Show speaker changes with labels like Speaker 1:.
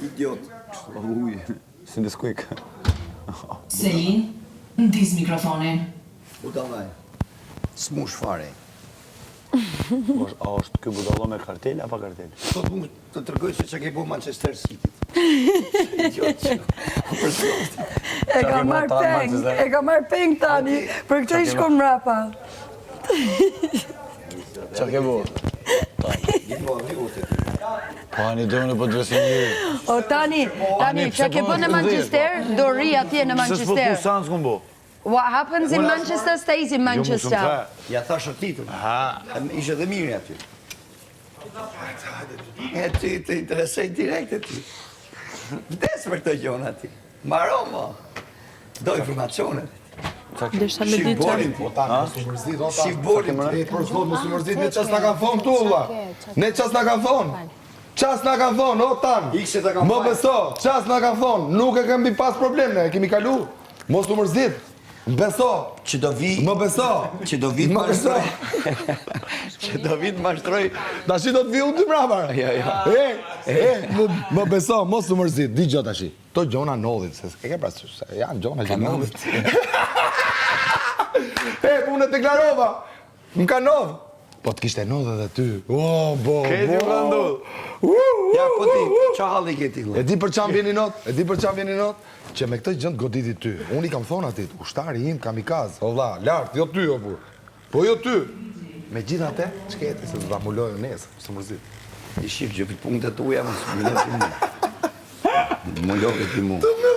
Speaker 1: Idiot. Uj, si në skuik.
Speaker 2: Selin, ndis mikrofonin.
Speaker 1: U dalaj. S'mush fare.
Speaker 3: A është ky budallo me kartel apo kartel?
Speaker 1: Sot mu të tërgoj se që ke bu Manchester City. Idiot që.
Speaker 4: E ka marrë peng tani, për këtë i shkon mrapa.
Speaker 3: Qa ke bu? Po ani dojnë po dresin njëri.
Speaker 4: O tani, që ke bë në Manchester, do rri atje në
Speaker 3: Se s'po
Speaker 4: Manchester.
Speaker 3: ku sanë s'kun bu?
Speaker 4: What happens in Manchester stays in Manchester.
Speaker 1: Ja thash o titën. Ishe dhe mirë aty. E ty të interesej direkt e ty. Vdes për të gjona ti. Maro, mo. Do informacionet. Shif bolin ti. Shif bolin ti.
Speaker 5: Për shkot mos u mërzit, ne qas na kanë thonë tu, vlla. Ne qas na kanë thonë. Qas na kanë thonë, o tanë.
Speaker 1: Ikse të kam
Speaker 5: Më beso, qas na kanë thonë. Nuk e kemi pas probleme, e kemi kalu. Mos u mërzit. Beso.
Speaker 1: Që do vi...
Speaker 5: Më beso.
Speaker 1: Që do vi të
Speaker 5: Më beso.
Speaker 1: mashtroj. Që do vi të mashtroj.
Speaker 5: Tashi do të vi unë të mrapar. Më beso, mos u mërzit. Di gjo tashi. To gjona nodhit, se e ke prasysh. Janë gjona që nodhit. Unë e deklarova. Më ka nodh. Po të kishte nodh edhe ty.
Speaker 3: Keti më ndodh.
Speaker 1: Ja, po ti, qa halli keti?
Speaker 5: E di për çam vjeni not? Që me këtë gjënd goditi ty. Unë i kam thonë atit, ushtari im kamikaz. O vlla, lart, jo ty o burr. Po jo ty. Me gjitha te, çketi se të vamulojë nesër, së mërzit.
Speaker 1: I shif që për punët e tuja, më së më lëti mu. Më lëti mu.
Speaker 5: Të me